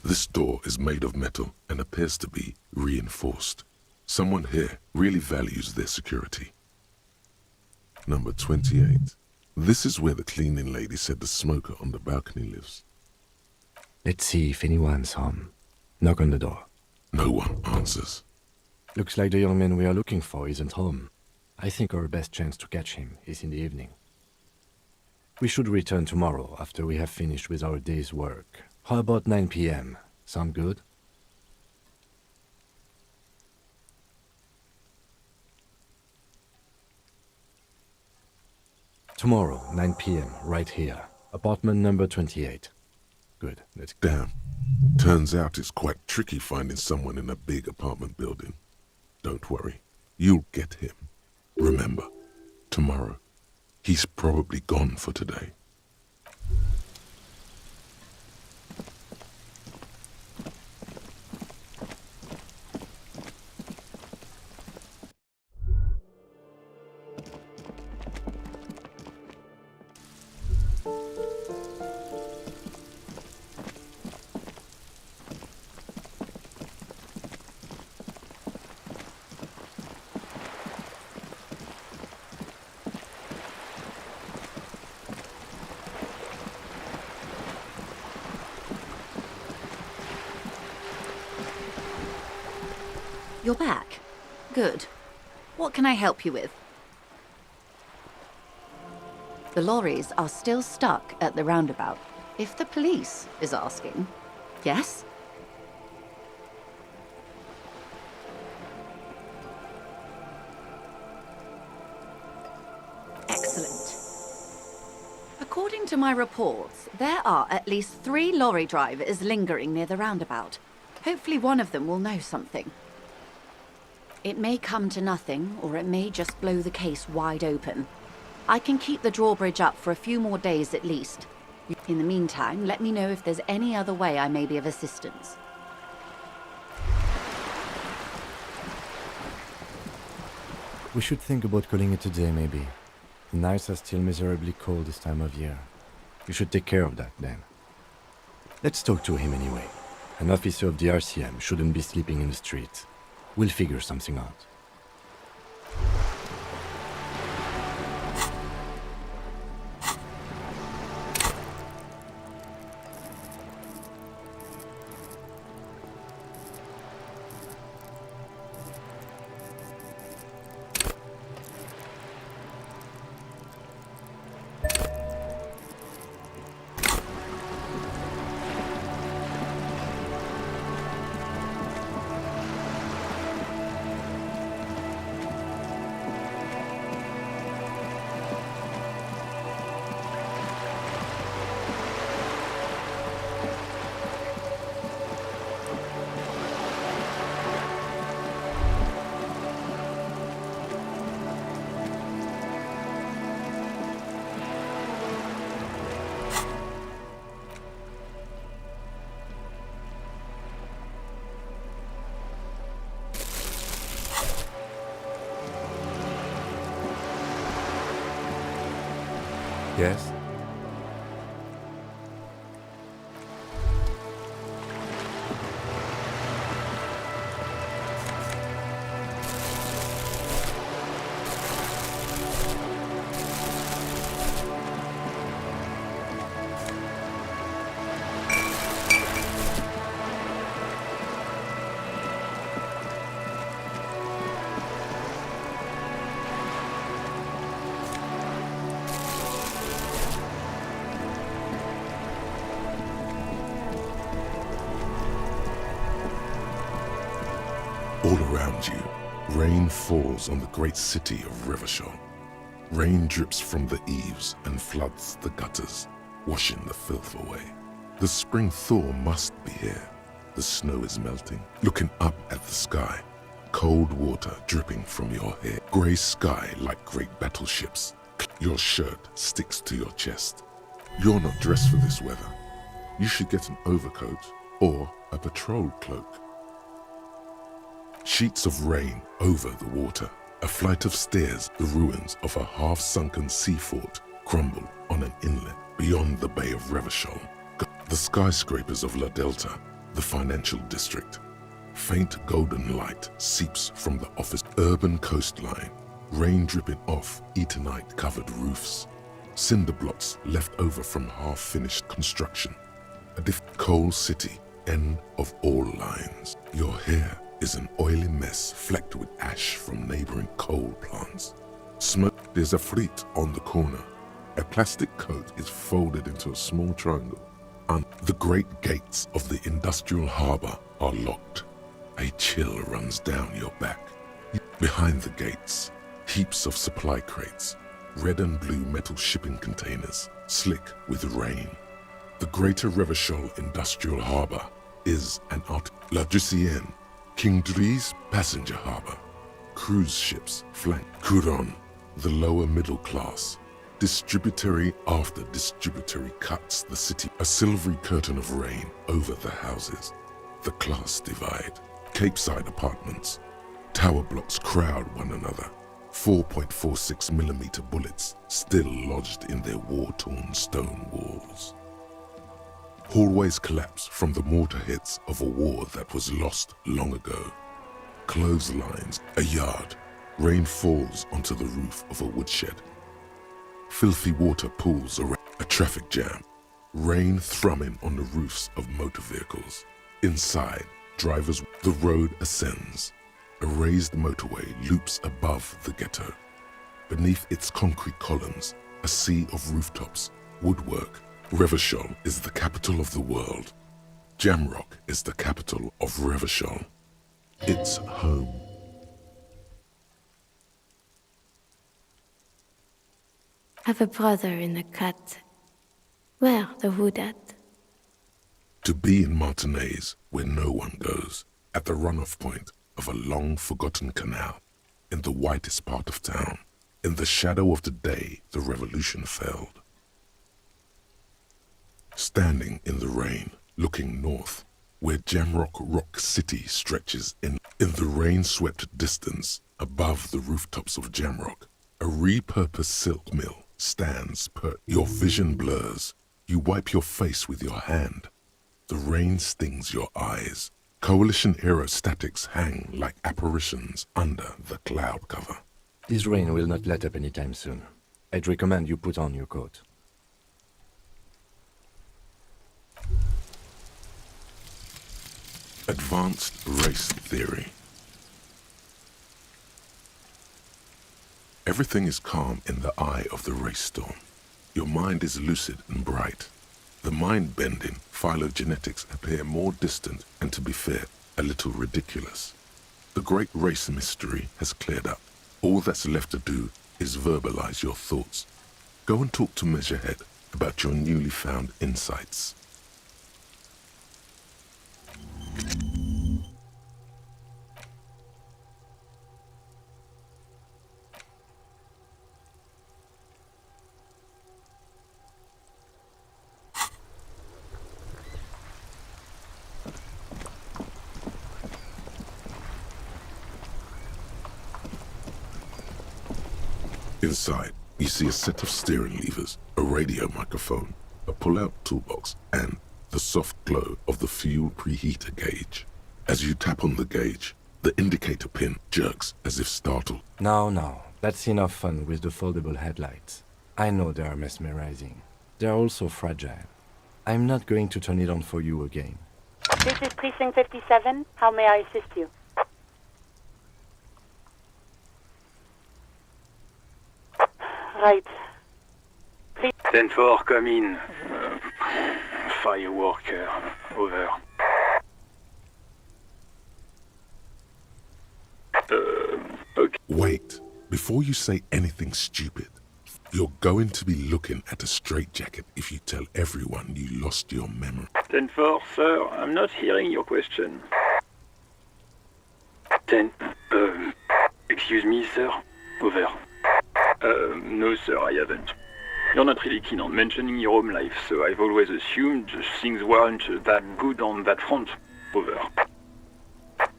This door is made of metal and appears to be reinforced. Someone here really values their security. Number 28. This is where the cleaning lady said the smoker on the balcony lives. Let's see if anyone's home. Knock on the door. No one answers. Looks like the young man we are looking for isn't home. I think our best chance to catch him is in the evening. We should return tomorrow after we have finished with our day's work. How about 9 p.m.? Sound good? Tomorrow, 9 p.m., right here. Apartment number 28. Good, let's go. Damn. Turns out it's quite tricky finding someone in a big apartment building. Don't worry. You'll get him. Remember, tomorrow. He's probably gone for today. You're back. Good. What can I help you with? The lorries are still stuck at the roundabout. If the police is asking. Yes? Excellent. According to my reports, there are at least 3 lorry drivers lingering near the roundabout. Hopefully one of them will know something. It may come to nothing, or it may just blow the case wide open. I can keep the drawbridge up for a few more days at least. In the meantime, let me know if there's any other way I may be of assistance. We should think about calling it a day, maybe. The nights are still miserably cold this time of year. You should take care of that, then. Let's talk to him anyway. An officer of the RCM shouldn't be sleeping in the street. We'll figure something out. Yes? All around you, rain falls on the great city of Revachol. Rain drips from the eaves and floods the gutters, washing the filth away. The spring thaw must be here. The snow is melting. Looking up at the sky, cold water dripping from your hair. Grey sky like great battleships. Your shirt sticks to your chest. You're not dressed for this weather. You should get an overcoat or a patrol cloak. Sheets of rain over the water. A flight of stairs, the ruins of a half-sunken sea fort, crumble on an inlet beyond the Bay of Revachol. The skyscrapers of La Delta the financial district. Faint golden light seeps from the office urban coastline, rain dripping off Eternite-covered roofs, cinder blocks left over from half-finished construction. A coal city, end of all lines. Your hair is an oily mess flecked with ash from neighboring coal plants. Smoke, there's a fleet on the corner. A plastic coat is folded into a small triangle, and the great gates of the industrial harbor are locked. A chill runs down your back. Behind the gates, heaps of supply crates, red and blue metal shipping containers, slick with rain. The Greater Revachol Industrial Harbor is an La Drusienne, King Dries passenger harbor. Cruise ships flank Couronne, the lower middle class. Distributary after distributary cuts the city, a silvery curtain of rain over the houses. The class divide. Capeside apartments. Tower blocks crowd one another. 4.46mm bullets still lodged in their war-torn stone walls. Hallways collapse from the mortar hits of a war that was lost long ago. Clotheslines, a yard. Rain falls onto the roof of a woodshed. Filthy water pools around a traffic jam. Rain thrumming on the roofs of motor vehicles. Inside, drivers, the road ascends. A raised motorway loops above the ghetto. Beneath its concrete columns, a sea of rooftops, woodwork. Revachol is the capital of the world. Jamrock is the capital of Revachol. It's home. Have a brother in the cut. Where the wood at? To be in Martinez, where no one goes, at the runoff point of a long-forgotten canal, in the whitest part of town, in the shadow of the day the revolution failed. Standing in the rain, looking north, where Jamrock Rock City stretches in the rain-swept distance above the rooftops of Jamrock, a repurposed silk mill stands your vision blurs. You wipe your face with your hand. The rain stings your eyes. Coalition-era statics hang like apparitions under the cloud cover. This rain will not let up anytime soon. I'd recommend you put on your coat. Advanced race theory. Everything is calm in the eye of the race storm. Your mind is lucid and bright. The mind-bending phylogenetics appear more distant and, to be fair, a little ridiculous. The great race mystery has cleared up. All that's left to do is verbalize your thoughts. Go and talk to Measurehead about your newly found insights. Inside, you see a set of steering levers, a radio microphone, a pull-out toolbox, and the soft glow of the fuel preheater gauge. As you tap on the gauge, the indicator pin jerks as if startled. Now, that's enough fun with the foldable headlights. I know they are mesmerizing. They are also fragile. I'm not going to turn it on for you again. This is Precinct 57. How may I assist you? Right. Please. 10-4, come in. Fireworker, over. Okay. Wait, before you say anything stupid, you're going to be looking at a straitjacket if you tell everyone you lost your memory. 10-4, sir, I'm not hearing your question. 10, excuse me, sir, over. No, sir, I haven't. You're not really keen on mentioning your home life, so I've always assumed things weren't that good on that front. Over.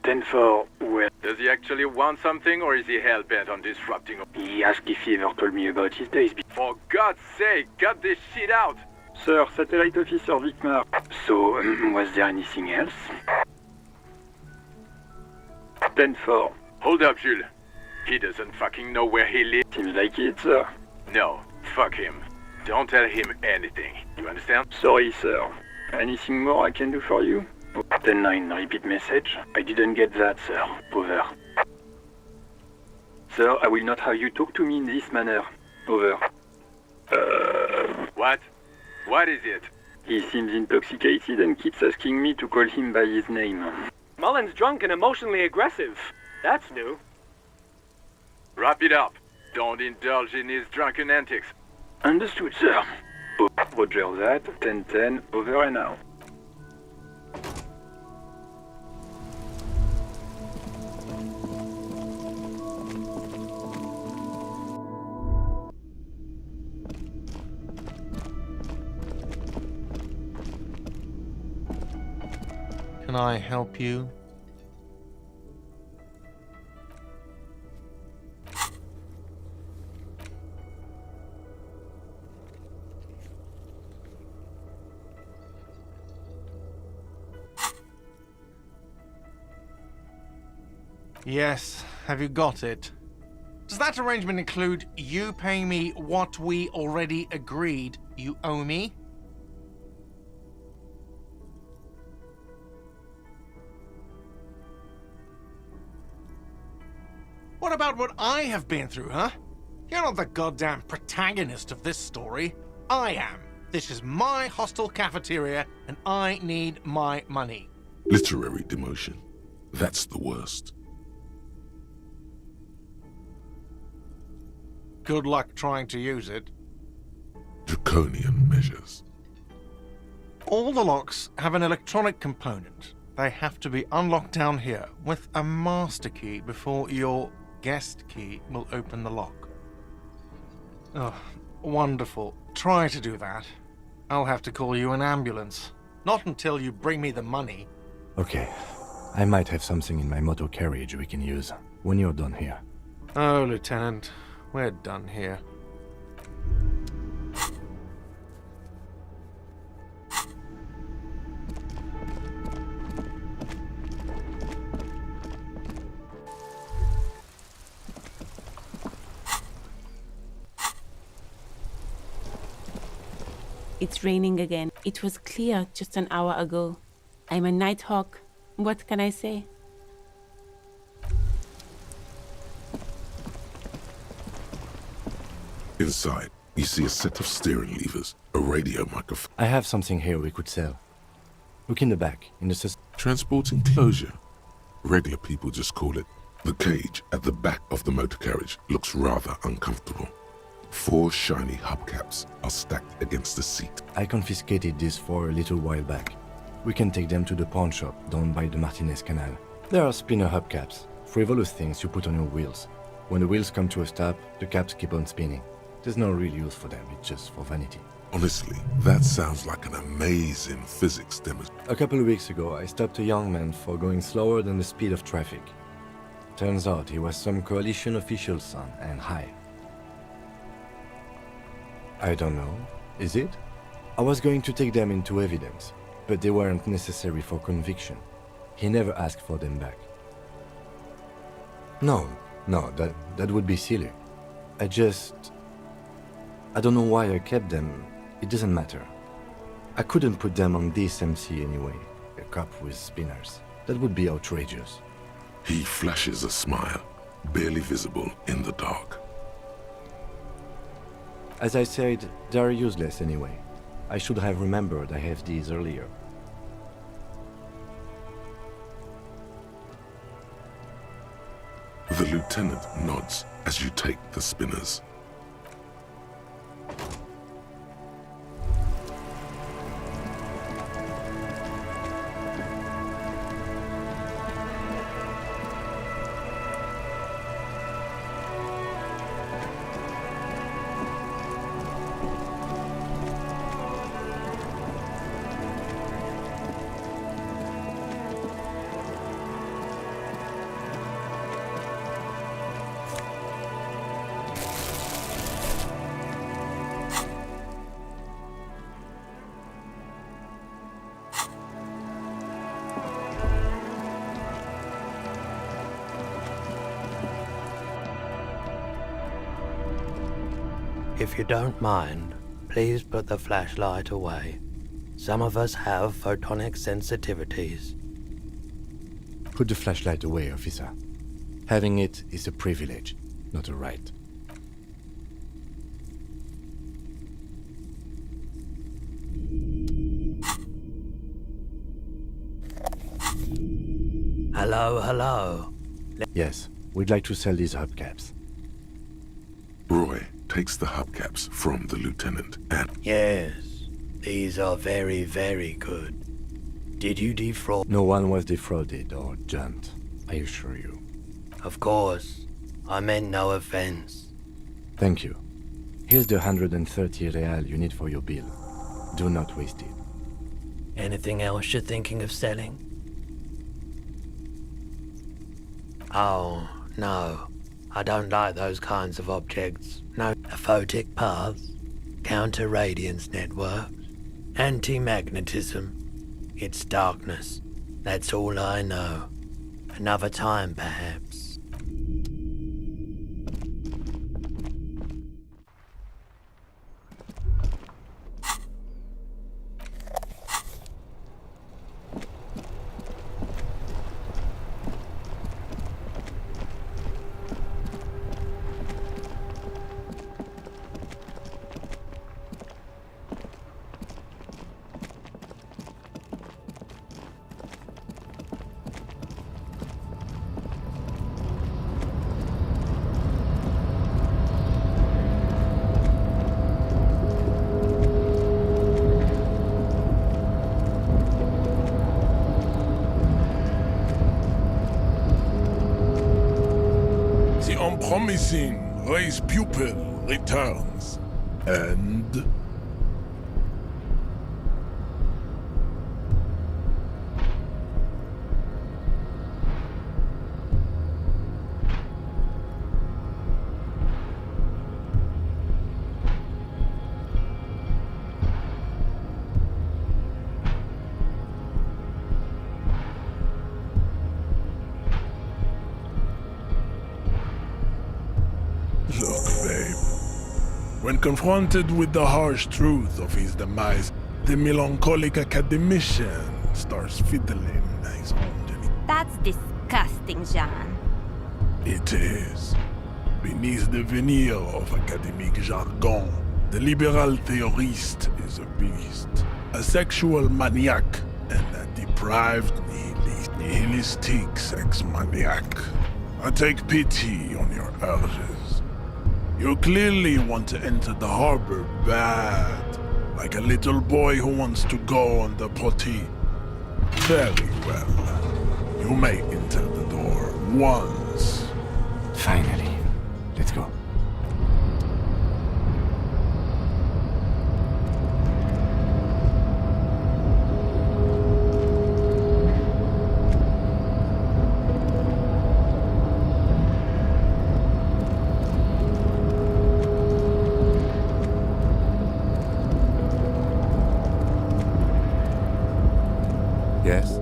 10-4, where... Does he actually want something, or is he hell-bent on disrupting? He asked if he ever told me about his days. For God's sake, cut this shit out! Sir, Satellite Officer Vicmar. So, was there anything else? 10-4. Hold up, Jules. He doesn't fucking know where he lives. Seems like it, sir. No, fuck him. Don't tell him anything. You understand? Sorry, sir. Anything more I can do for you? 10-9, repeat message. I didn't get that, sir. Over. Sir, I will not have you talk to me in this manner. Over. What? What is it? He seems intoxicated and keeps asking me to call him by his name. Mullen's drunk and emotionally aggressive. That's new. Wrap it up. Don't indulge in his drunken antics. Understood, sir. Oh, Roger that. 10-10, over and out. Can I help you? Yes, have you got it? Does that arrangement include you paying me what we already agreed you owe me? What about what I have been through, huh? You're not the goddamn protagonist of this story. I am. This is my hostel cafeteria, and I need my money. Literary demotion. That's the worst. Good luck trying to use it. Draconian measures. All the locks have an electronic component. They have to be unlocked down here with a master key before your guest key will open the lock. Oh, wonderful. Try to do that. I'll have to call you an ambulance. Not until you bring me the money. Okay. I might have something in my motor carriage we can use when you're done here. Oh, Lieutenant, we're done here. It's raining again. It was clear just an hour ago. I'm a nighthawk. What can I say? Inside, you see a set of steering levers, a radio microphone. I have something here we could sell. Look in the back, in the system. Transport enclosure. Regular people just call it. The cage at the back of the motor carriage looks rather uncomfortable. 4 shiny hubcaps are stacked against the seat. I confiscated these for a little while back. We can take them to the pawn shop down by the Martinez Canal. There are spinner hubcaps, frivolous things you put on your wheels. When the wheels come to a stop, the caps keep on spinning. There's no real use for them, it's just for vanity. Honestly, that sounds like an amazing physics demonstration. A couple of weeks ago, I stopped a young man for going slower than the speed of traffic. Turns out he was some coalition official's son and high. I don't know. Is it? I was going to take them into evidence, but they weren't necessary for conviction. He never asked for them back. No, that would be silly. I don't know why I kept them. It doesn't matter. I couldn't put them on this MC anyway. A cop with spinners. That would be outrageous. He flashes a smile, barely visible in the dark. As I said, they're useless anyway. I should have remembered I have these earlier. The lieutenant nods as you take the spinners. If you don't mind, please put the flashlight away. Some of us have photonic sensitivities. Put the flashlight away, officer. Having it is a privilege, not a right. Hello, hello. Yes, we'd like to sell these hubcaps. Roy takes the hubcaps from the lieutenant and... Yes, these are very, very good. Did you defraud? No one was defrauded or jumped, I assure you. Of course. I meant no offense. Thank you. Here's the 130 real you need for your bill. Do not waste it. Anything else you're thinking of selling? Oh, no. I don't like those kinds of objects. No aphotic paths, counter-radiance networks, anti-magnetism. It's darkness. That's all I know. Another time, perhaps. Promising race pupil returns. And... Look, babe. When confronted with the harsh truth of his demise, the melancholic academician starts fiddling his own. That's disgusting, Jean. It is. Beneath the veneer of academic jargon, the liberal theorist is a beast, a sexual maniac, and a deprived nihilistic sex maniac. I take pity on your urges. You clearly want to enter the harbor bad, like a little boy who wants to go on the potty. Very well. You may enter the door once. Finally. Let's go. Yes?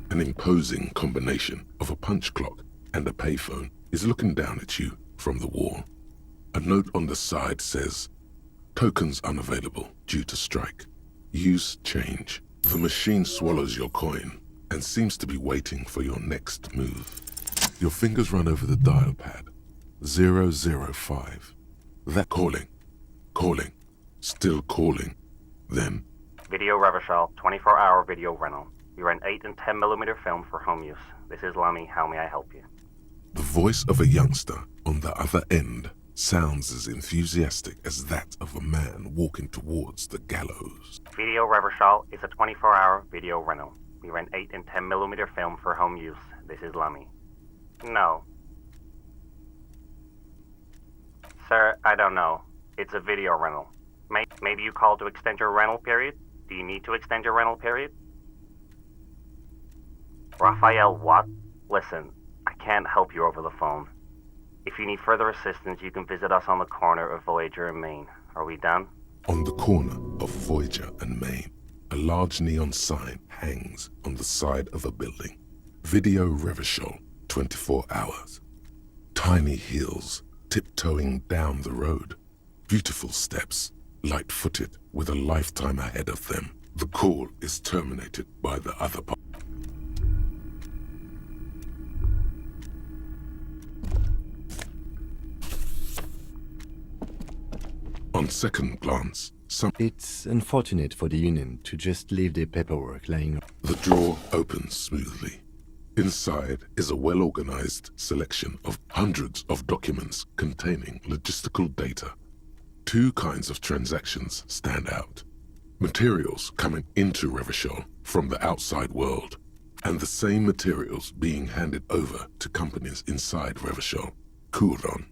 An imposing combination of a punch clock and a payphone is looking down at you from the wall. A note on the side says, "Tokens unavailable due to strike. Use change." The machine swallows your coin and seems to be waiting for your next move. Your fingers run over the dial pad. 005. That calling. Still calling. Then... Video Revachol, 24-hour video rental. We rent 8 and 10mm film for home use. This is Lamy. How may I help you? The voice of a youngster on the other end sounds as enthusiastic as that of a man walking towards the gallows. Video Revachol is a 24-hour video rental. We rent 8 and 10mm film for home use. This is Lamy. No. Sir, I don't know. It's a video rental. Maybe you called to extend your rental period? Do you need to extend your rental period? Raphael, what? Listen, I can't help you over the phone. If you need further assistance, you can visit us on the corner of Voyager and Main. Are we done? On the corner of Voyager and Main, a large neon sign hangs on the side of a building. Video Revachol, 24 hours. Tiny heels tiptoeing down the road. Beautiful steps, light-footed with a lifetime ahead of them. The call is terminated by the other part. On second glance, It's unfortunate for the Union to just leave their paperwork lying. The drawer opens smoothly. Inside is a well-organized selection of hundreds of documents containing logistical data. Two kinds of transactions stand out. Materials coming into Revachol from the outside world, and the same materials being handed over to companies inside Revachol. Couron,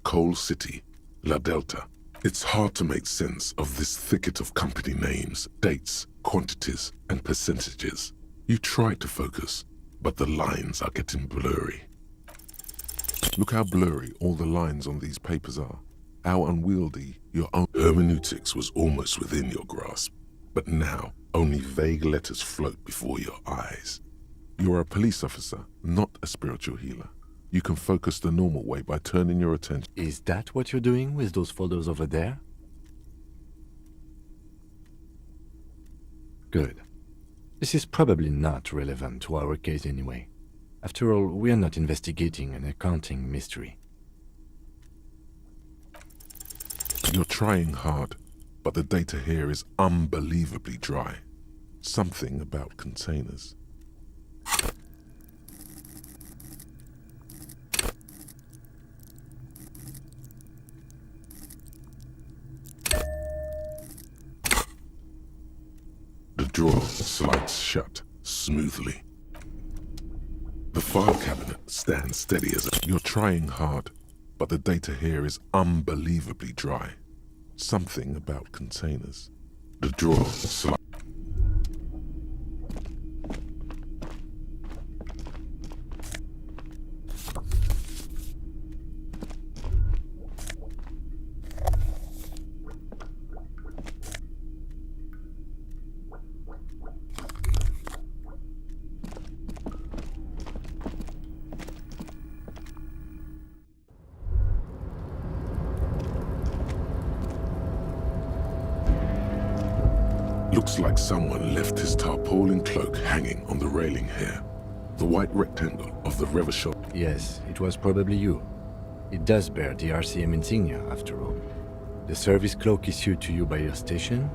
Coal City, La Delta. It's hard to make sense of this thicket of company names, dates, quantities, and percentages. You try to focus, but the lines are getting blurry. Look how blurry all the lines on these papers are. How unwieldy your own hermeneutics was almost within your grasp. But now, only vague letters float before your eyes. You are a police officer, not a spiritual healer. You can focus the normal way by turning your attention. Is that what you're doing with those folders over there? Good. This is probably not relevant to our case anyway. After all, we are not investigating an accounting mystery. You're trying hard, but the data here is unbelievably dry. Something about containers. The drawer slides shut smoothly. The file cabinet stands steady as You're trying hard, but the data here is unbelievably dry. Something about containers. The drawer slides. Looks like someone left his tarpaulin cloak hanging on the railing here. The white rectangle of the Revachol. Yes, it was probably you. It does bear the RCM insignia, after all. The service cloak issued to you by your station?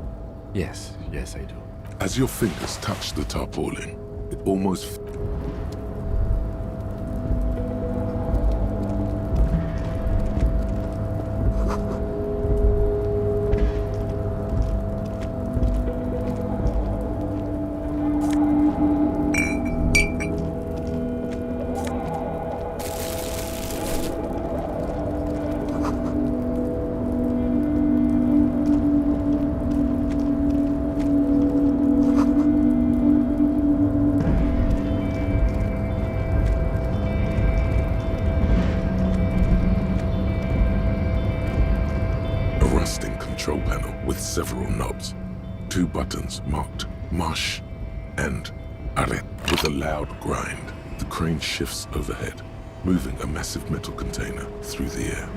Yes, I do. As your fingers touch the tarpaulin, it almost... control panel with several knobs. Two buttons marked Marche and Arrête. With a loud grind, the crane shifts overhead, moving a massive metal container through the air.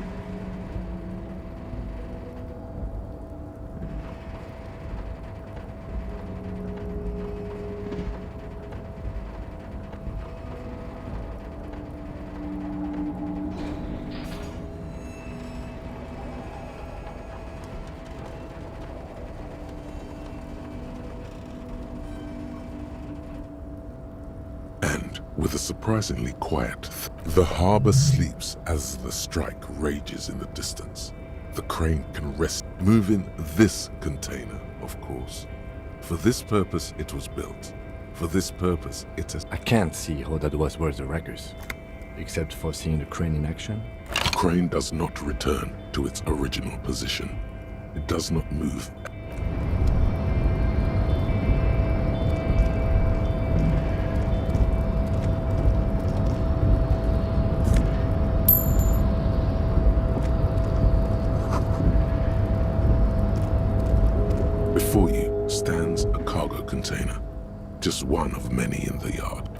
With a surprisingly quiet, the harbor sleeps as the strike rages in the distance. The crane can rest, moving this container, of course. For this purpose, it was built. For this purpose, it has... I can't see how that was worth the wreckers. Except for seeing the crane in action. The crane does not return to its original position. It does not move. Before you stands a cargo container, just one of many in the yard.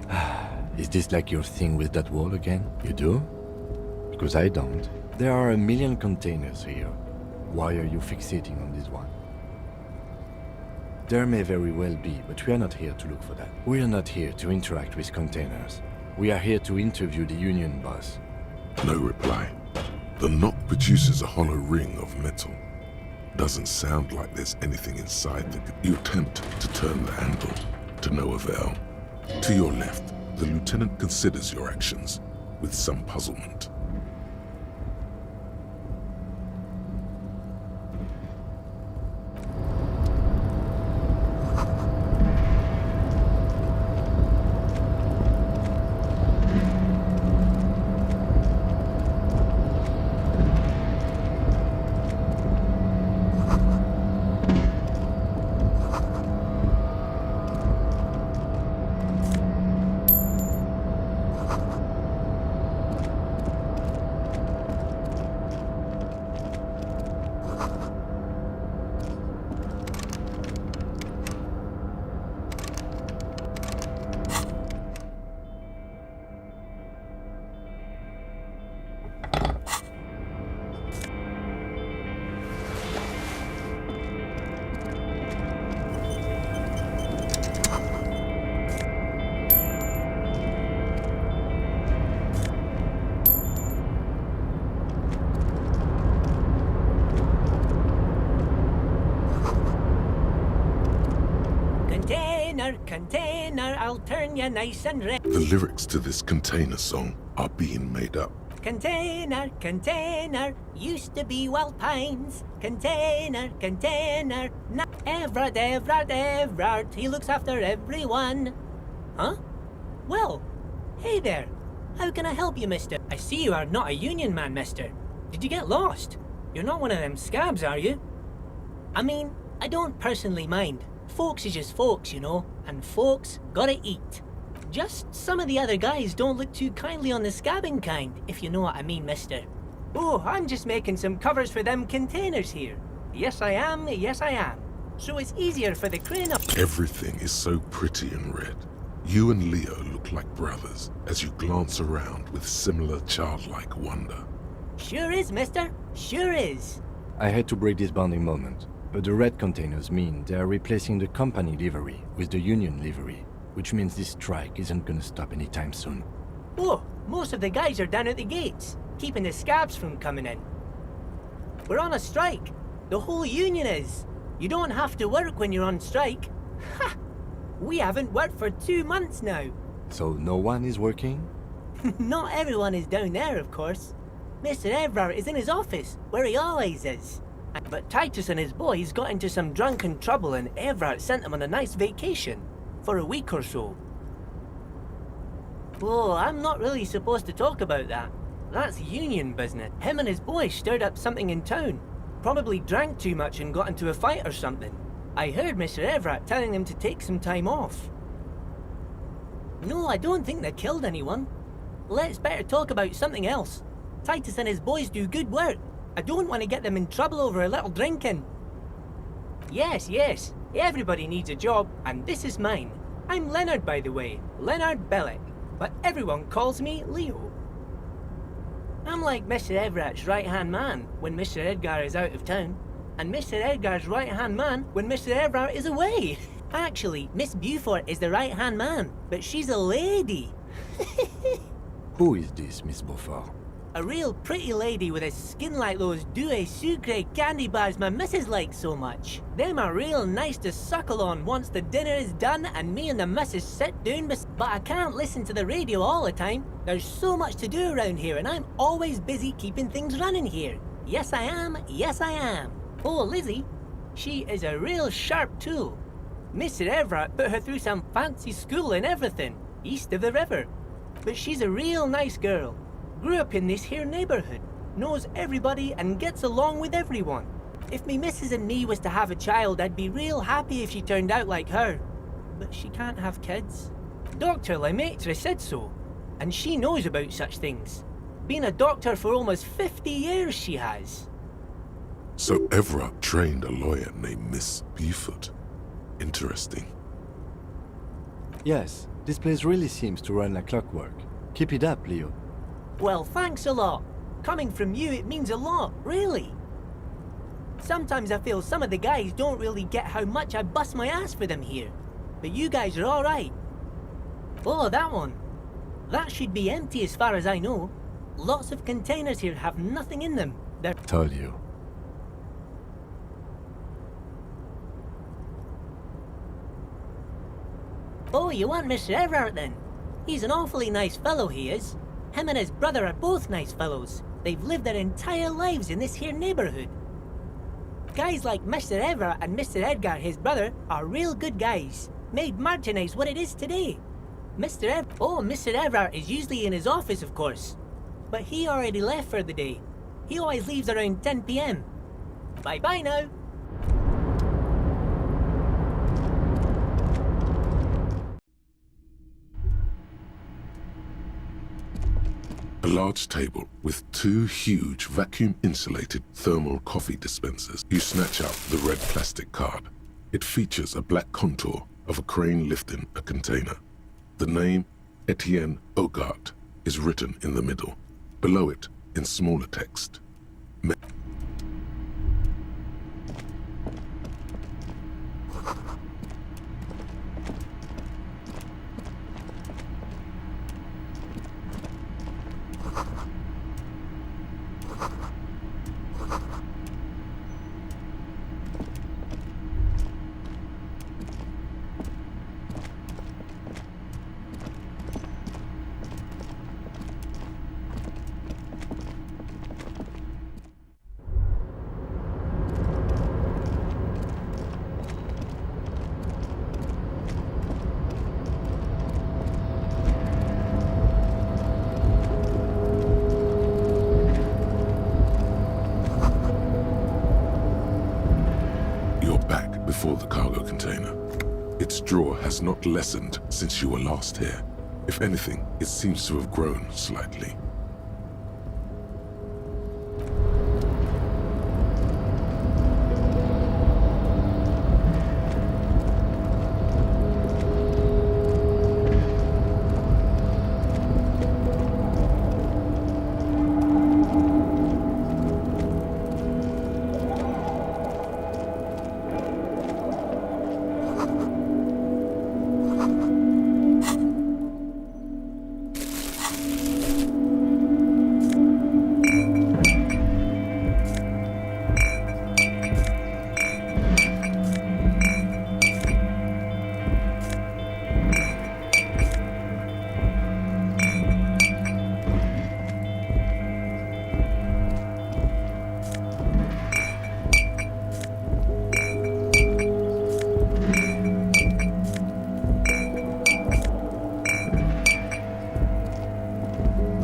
Is this like your thing with that wall again? You do? Because I don't. There are a million containers here. Why are you fixating on this one? There may very well be, but we are not here to look for that. We are not here to interact with containers. We are here to interview the Union boss. No reply. The knock produces a hollow ring of metal. Doesn't sound like there's anything inside. You attempt to turn the handle, to no avail. To your left, the lieutenant considers your actions with some puzzlement. Container, I'll turn you nice and red. The lyrics to this container song are being made up. Container, container, used to be Wild Pines. Container, container, Everard, he looks after everyone. Huh? Well, hey there. How can I help you, mister? I see you are not a union man, mister. Did you get lost? You're not one of them scabs, are you? I mean, I don't personally mind. Folks is just folks, you know, and folks gotta eat. Just some of the other guys don't look too kindly on the scabbing kind, if you know what I mean, mister. Oh, I'm just making some covers for them containers here. Yes, I am, yes, I am. So it's easier for the crane up. Everything is so pretty and red. You and Leo look like brothers as you glance around with similar childlike wonder. Sure is, mister. Sure is. I had to break this bonding moment. But the red containers mean they are replacing the company livery with the union livery, which means this strike isn't gonna stop anytime soon. Oh, most of the guys are down at the gates, keeping the scabs from coming in. We're on a strike. The whole union is. You don't have to work when you're on strike. Ha! We haven't worked for 2 months now. So no one is working? Not everyone is down there, of course. Mr. Everard is in his office, where he always is. But Titus and his boys got into some drunken trouble and Everard sent them on a nice vacation for a week or so. Oh, I'm not really supposed to talk about that. That's union business. Him and his boys stirred up something in town. Probably drank too much and got into a fight or something. I heard Mr. Everard telling them to take some time off. No, I don't think they killed anyone. Let's better talk about something else. Titus and his boys do good work. I don't want to get them in trouble over a little drinking. Yes, everybody needs a job, and this is mine. I'm Leonard, by the way, Leonard Bellick, but everyone calls me Leo. I'm like Mr. Everett's right-hand man when Mr. Edgar is out of town, and Mr. Edgar's right-hand man when Mr. Everett is away. Actually, Miss Beaufort is the right-hand man, but she's a lady. Who is this, Miss Beaufort? A real pretty lady with a skin like those Douai Sucre candy bars my missus likes so much. Them are real nice to suckle on once the dinner is done and me and the missus sit down but I can't listen to the radio all the time. There's so much to do around here and I'm always busy keeping things running here. Yes I am, yes I am. Oh Lizzie, she is a real sharp tool. Mr. Everett put her through some fancy school and everything, east of the river. But she's a real nice girl. Grew up in this here neighborhood. knows everybody and gets along with everyone. If me missus and me was to have a child, I'd be real happy if she turned out like her. But she can't have kids. Dr. Lemaitre said so, and she knows about such things. Been a doctor for almost 50 years, she has. So Everard trained a lawyer named Miss Beaufort. Interesting. Yes, this place really seems to run like clockwork. Keep it up, Leo. Well, thanks a lot. Coming from you, it means a lot, really. Sometimes I feel some of the guys don't really get how much I bust my ass for them here. But you guys are alright. Oh, that one. That should be empty as far as I know. Lots of containers here have nothing in them. They're... Told you. Oh, you want Mr. Everard then? He's an awfully nice fellow, he is. Him and his brother are both nice fellows. They've lived their entire lives in this here neighborhood. Guys like Mr. Everard and Mr. Edgar, his brother, are real good guys. Made Martinez what it is today. Mr. Everard is usually in his office, of course. But he already left for the day. He always leaves around 10 p.m. Bye-bye now. A large table with two huge vacuum-insulated thermal coffee dispensers. You snatch out the red plastic card. It features a black contour of a crane lifting a container. The name, Etienne Hogarth, is written in the middle. Below it, in smaller text, before the cargo container. Its drawer has not lessened since you were last here. If anything, it seems to have grown slightly.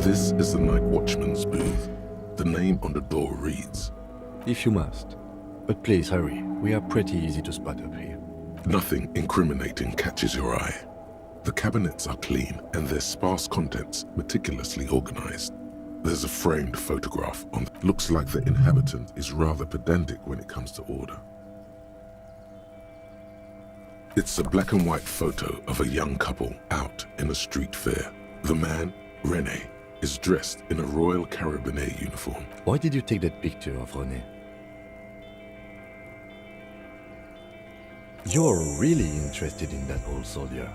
This is the night watchman's booth. The name on the door reads, "If you must. But please hurry. We are pretty easy to spot up here." Nothing incriminating catches your eye. The cabinets are clean and their sparse contents meticulously organized. There's a framed photograph on. Looks like the inhabitant is rather pedantic when it comes to order. It's a black and white photo of a young couple out in a street fair. The man, René, is dressed in a Royal Carabinier uniform. Why did you take that picture of René? You're really interested in that old soldier.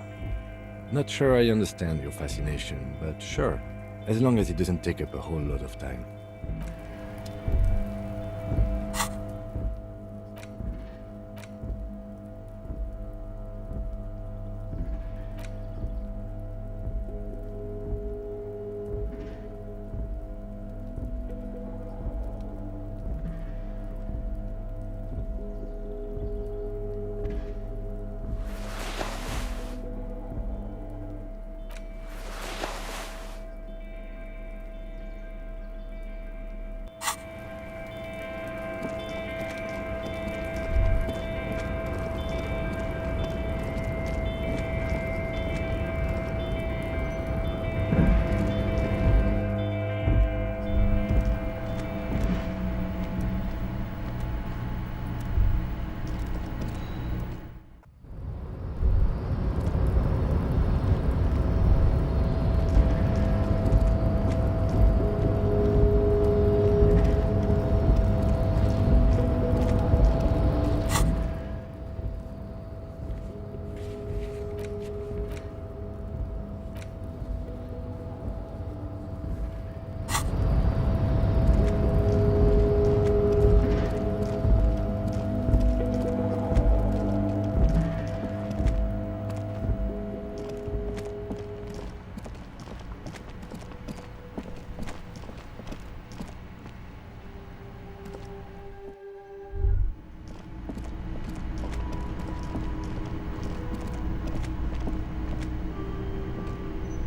Not sure I understand your fascination, but sure, as long as it doesn't take up a whole lot of time.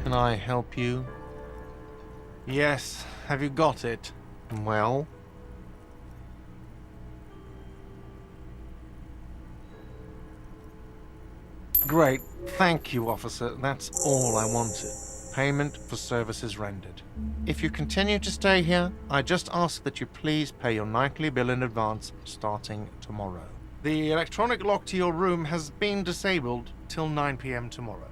Can I help you? Yes, have you got it? Well? Great, thank you, officer. That's all I wanted. Payment for services rendered. If you continue to stay here, I just ask that you please pay your nightly bill in advance starting tomorrow. The electronic lock to your room has been disabled till 9 p.m. tomorrow.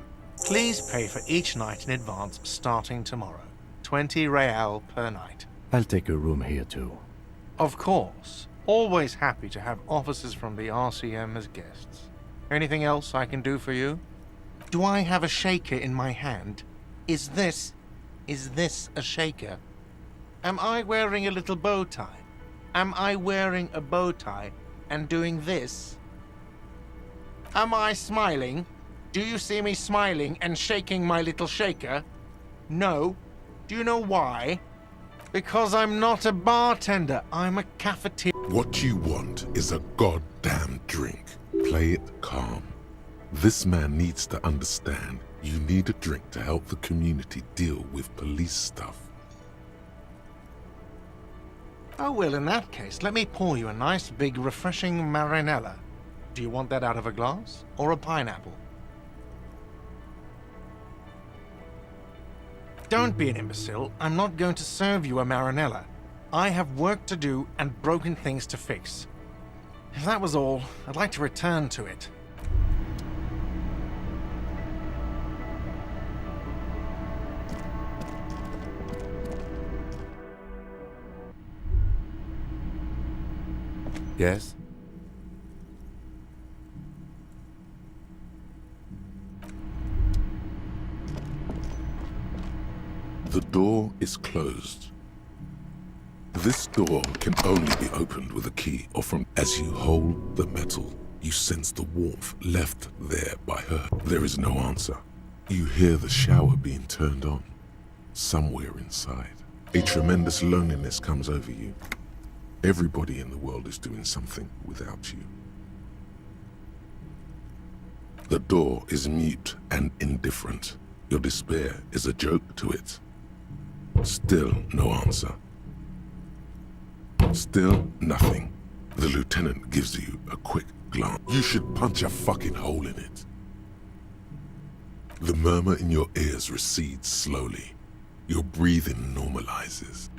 Please pay for each night in advance starting tomorrow. 20 real per night. I'll take a room here too. Of course. Always happy to have officers from the RCM as guests. Anything else I can do for you? Do I have a shaker in my hand? Is this a shaker? Am I wearing a little bow tie? Am I wearing a bow tie and doing this? Am I smiling? Do you see me smiling and shaking my little shaker? No. Do you know why? Because I'm not a bartender. I'm a cafeteria. What you want is a goddamn drink. Play it calm. This man needs to understand you need a drink to help the community deal with police stuff. Oh, well, in that case, let me pour you a nice, big, refreshing marinella. Do you want that out of a glass or a pineapple? Don't be an imbecile. I'm not going to serve you a marinella. I have work to do and broken things to fix. If that was all, I'd like to return to it. Yes? The door is closed. This door can only be opened with a key or from... As you hold the metal, you sense the warmth left there by her. There is no answer. You hear the shower being turned on. Somewhere inside, a tremendous loneliness comes over you. Everybody in the world is doing something without you. The door is mute and indifferent. Your despair is a joke to it. Still no answer. Still nothing. The lieutenant gives you a quick glance. You should punch a fucking hole in it. The murmur in your ears recedes slowly. Your breathing normalizes.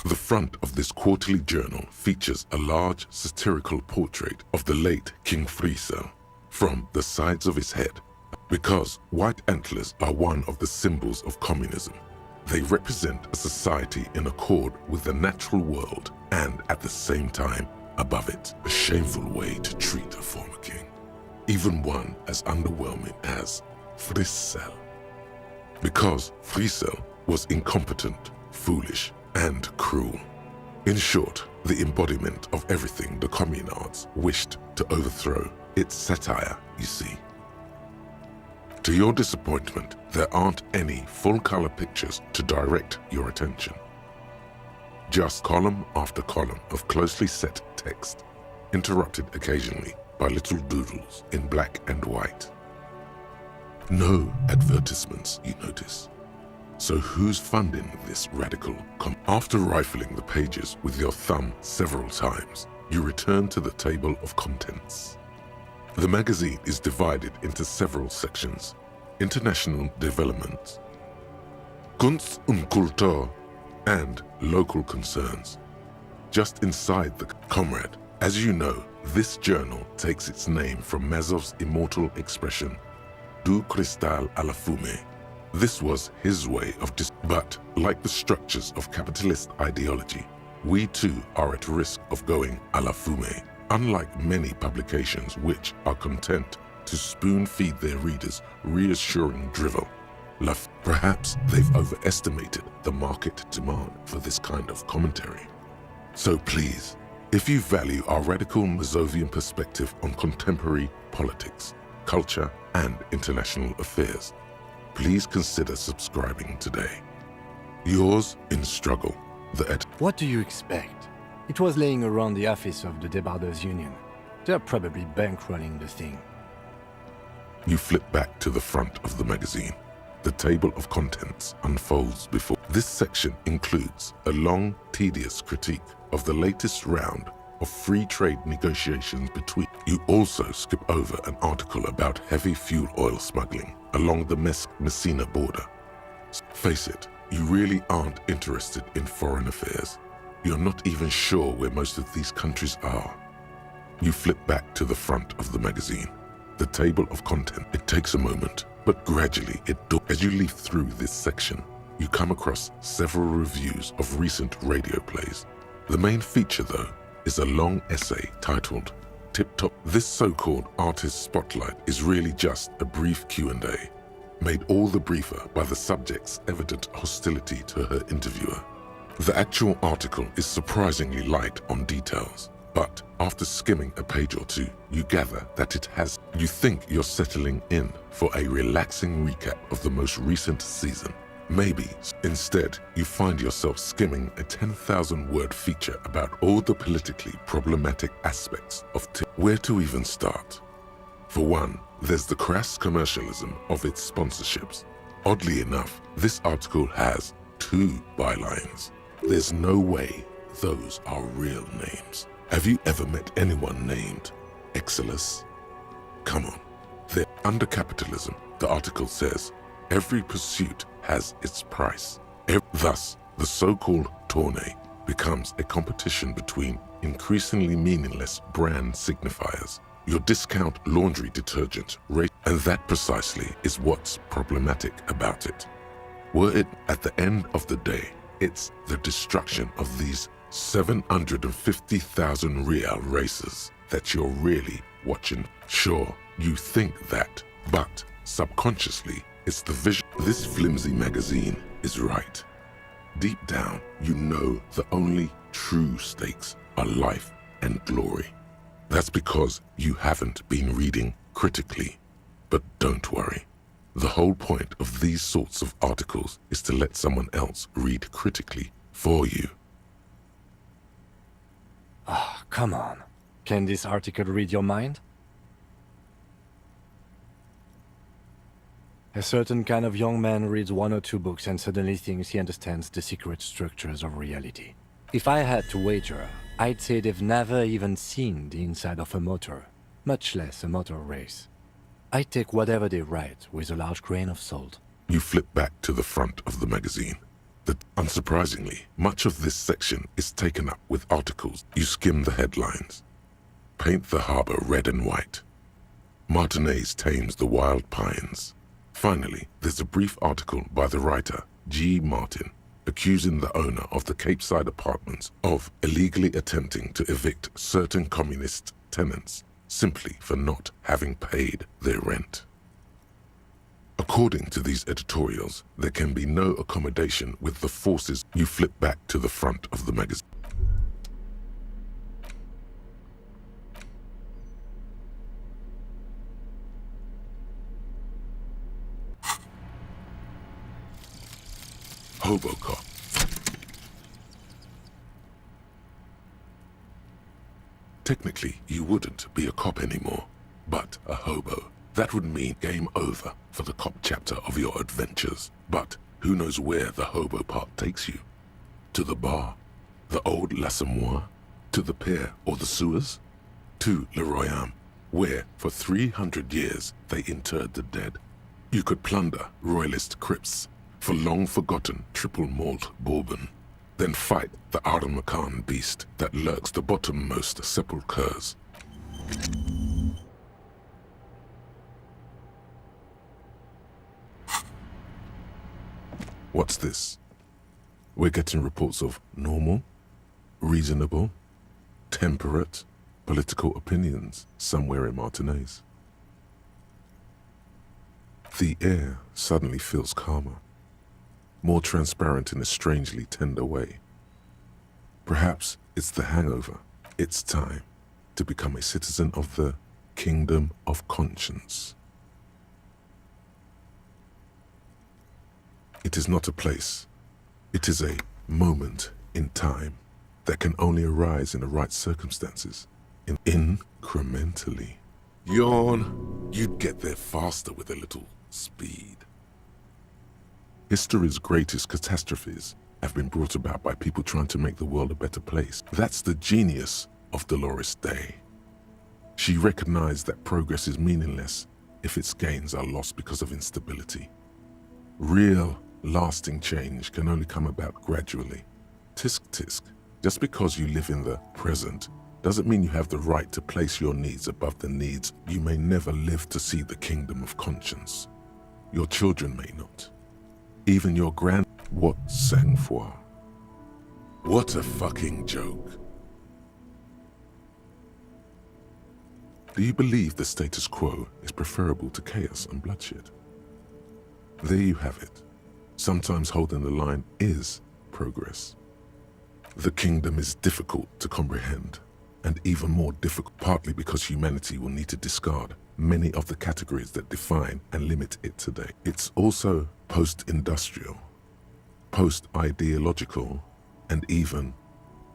The front of this quarterly journal features a large satirical portrait of the late King Friesel from the sides of his head. Because white antlers are one of the symbols of communism, they represent a society in accord with the natural world and at the same time above it. A shameful way to treat a former king, even one as underwhelming as Friesel. Because Friesel was incompetent, foolish, and cruel. In short, the embodiment of everything the communards wished to overthrow. It's satire, you see. To your disappointment, there aren't any full-color pictures to direct your attention. Just column after column of closely set text, interrupted occasionally by little doodles in black and white. No advertisements, you notice. So who's funding this radical After rifling the pages with your thumb several times, you return to the table of contents. The magazine is divided into several sections: international development, Kunst und Kultur, and local concerns. Just inside the comrade, as you know, this journal takes its name from Mazov's immortal expression, Du cristal alla fume. This was his way of but like the structures of capitalist ideology, we too are at risk of going à la fumée. Unlike many publications which are content to spoon-feed their readers reassuring drivel, perhaps they've overestimated the market demand for this kind of commentary. So please, if you value our radical Mazovian perspective on contemporary politics, culture, and international affairs, please consider subscribing today. Yours in struggle, the What do you expect? It was laying around the office of the Debarders Union. They're probably bankrolling the thing. You flip back to the front of the magazine. The table of contents unfolds before. This section includes a long, tedious critique of the latest round of free trade negotiations between. You also skip over an article about heavy fuel oil smuggling along the Messina border. Face it, you really aren't interested in foreign affairs. You're not even sure where most of these countries are. You flip back to the front of the magazine. The table of content. It takes a moment, but gradually as you leaf through this section, you come across several reviews of recent radio plays. The main feature, though, is a long essay titled Tip Top. This so-called artist spotlight is really just a brief Q&A, made all the briefer by the subject's evident hostility to her interviewer. The actual article is surprisingly light on details, but after skimming a page or two, you gather that it has. You think you're settling in for a relaxing recap of the most recent season. Maybe instead you find yourself skimming a 10,000-word feature about all the politically problematic aspects of where to even start. For one, there's the crass commercialism of its sponsorships. Oddly enough, this article has 2 bylines. There's no way those are real names. Have you ever met anyone named Exilus? Come on. Under capitalism, the article says, every pursuit has its price. Thus, the so-called tourney becomes a competition between increasingly meaningless brand signifiers. Your discount laundry detergent rate, and that precisely is what's problematic about it. Were it at the end of the day, it's the destruction of these 750,000 real races that you're really watching. Sure, you think that, but subconsciously, it's the vision. This flimsy magazine is right. Deep down, you know the only true stakes are life and glory. That's because you haven't been reading critically. But don't worry. The whole point of these sorts of articles is to let someone else read critically for you. Ah, come on. Can this article read your mind? A certain kind of young man reads 1 or 2 books and suddenly thinks he understands the secret structures of reality. If I had to wager, I'd say they've never even seen the inside of a motor, much less a motor race. I take whatever they write with a large grain of salt. You flip back to the front of the magazine. Unsurprisingly, much of this section is taken up with articles. You skim the headlines. Paint the harbor red and white. Martinez tames the wild pines. Finally, there's a brief article by the writer, G. Martin, accusing the owner of the Capeside Apartments of illegally attempting to evict certain communist tenants simply for not having paid their rent. According to these editorials, there can be no accommodation with the forces. You flip back to the front of the magazine. Hobocop. Technically, you wouldn't be a cop anymore, but a hobo. That would mean game over for the cop chapter of your adventures. But who knows where the hobo part takes you? To the bar? The old L'Assommoir? To the pier or the sewers? To Le Royaume, where for 300 years they interred the dead. You could plunder royalist crypts for long-forgotten triple malt bourbon, then fight the Ardamakan beast that lurks the bottommost sepulchres. What's this? We're getting reports of normal, reasonable, temperate, political opinions somewhere in Martinez. The air suddenly feels calmer, more transparent in a strangely tender way. Perhaps it's the hangover. It's time to become a citizen of the Kingdom of Conscience. It is not a place. It is a moment in time that can only arise in the right circumstances, incrementally. Yawn, you'd get there faster with a little speed. History's greatest catastrophes have been brought about by people trying to make the world a better place. That's the genius of Dolores Day. She recognized that progress is meaningless if its gains are lost because of instability. Real, lasting change can only come about gradually. Tisk tisk. Just because you live in the present doesn't mean you have the right to place your needs above the needs. You may never live to see the Kingdom of Conscience. Your children may not. Even your grand... What sang-froid? What a fucking joke. Do you believe the status quo is preferable to chaos and bloodshed? There you have it. Sometimes holding the line is progress. The kingdom is difficult to comprehend, and even more difficult partly because humanity will need to discard many of the categories that define and limit it today. It's also post-industrial, post-ideological, and even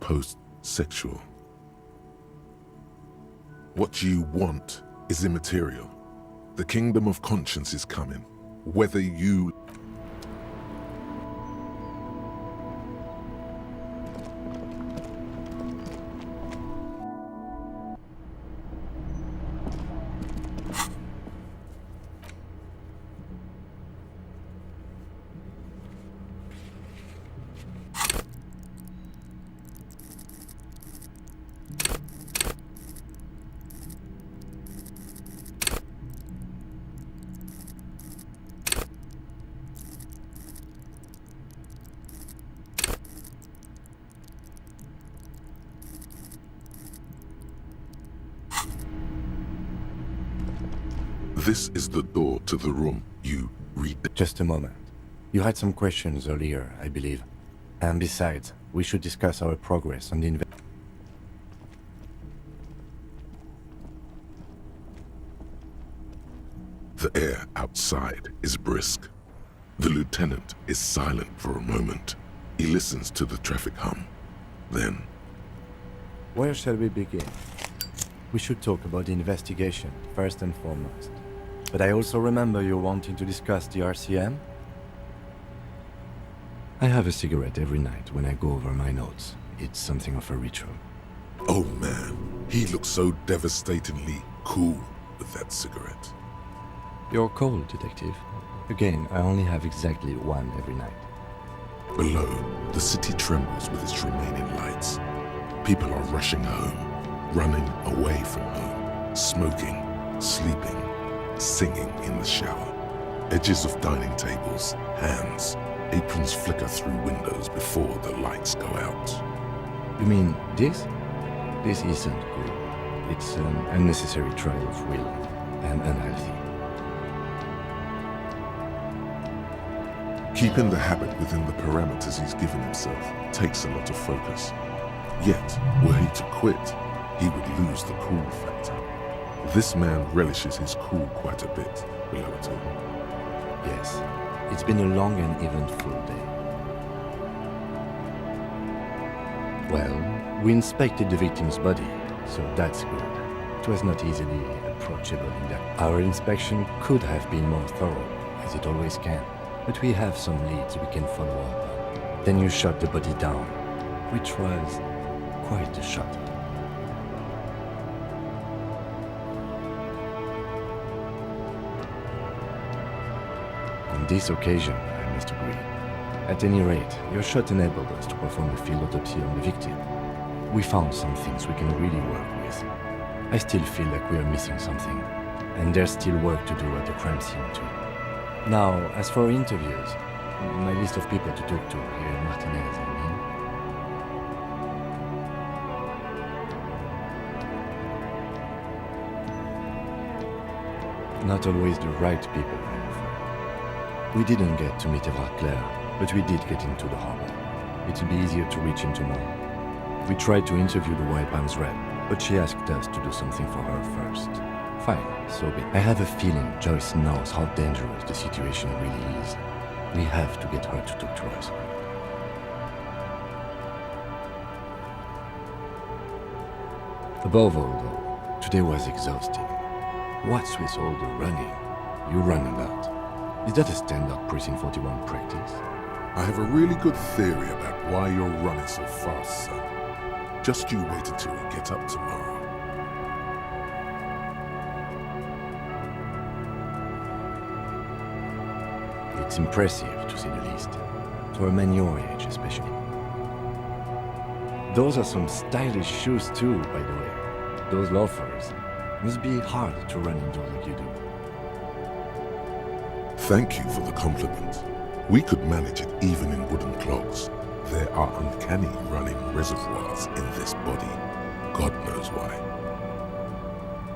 post-sexual. What you want is immaterial. The Kingdom of Conscience is coming, whether you... This is the door to the room you read. Just a moment. You had some questions earlier, I believe. And besides, we should discuss our progress on the The air outside is brisk. The lieutenant is silent for a moment. He listens to the traffic hum. Then... Where shall we begin? We should talk about the investigation, first and foremost. But I also remember you wanting to discuss the RCM? I have a cigarette every night when I go over my notes. It's something of a ritual. Oh man, he looks so devastatingly cool with that cigarette. You're cold, Detective. Again, I only have exactly one every night. Below, the city trembles with its remaining lights. People are rushing home, running away from home, smoking, sleeping, singing in the shower. Edges of dining tables, hands, aprons flicker through windows before the lights go out. You mean this? This isn't good. It's an unnecessary trial of will and unhealthy. Keeping the habit within the parameters he's given himself takes a lot of focus. Yet, were he to quit, he would lose the cool factor. This man relishes his cool quite a bit, below it all. Yes, it's been a long and eventful day. Well, we inspected the victim's body, so that's good. It was not easily approachable in that. Our inspection could have been more thorough, as it always can. But we have some leads we can follow up on. Then you shot the body down, which was quite a shot. On this occasion, I must agree. At any rate, your shot enabled us to perform a field autopsy on the victim. We found some things we can really work with. I still feel like we are missing something, and there's still work to do at the crime scene too. Now, as for interviews, my list of people to talk to here in Martinez, I Not always the right people, I'm afraid. We didn't get to meet Eva Claire, but we did get into the harbor. It'll be easier to reach in tomorrow. We tried to interview the White Palms rep, but she asked us to do something for her first. Fine, so be it. I have a feeling Joyce knows how dangerous the situation really is. We have to get her to talk to us. Above all, though, today was exhausting. What's with all the running? You run a lot. Is that a standard Precinct 41 practice? I have a really good theory about why you're running so fast, son. Just you wait until we get up tomorrow. It's impressive, to say the least. For a man your age, especially. Those are some stylish shoes too, by the way. Those loafers. Must be hard to run indoors like you do. Thank you for the compliment. We could manage it even in wooden clogs. There are uncanny running reservoirs in this body. God knows why.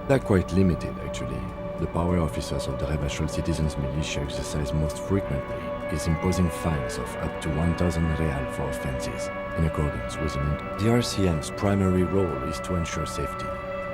They're quite limited, actually. The power officers of the Revachol Citizens Militia exercise most frequently is imposing fines of up to 1,000 real for offenses, in accordance with the RCM's primary role is to ensure safety.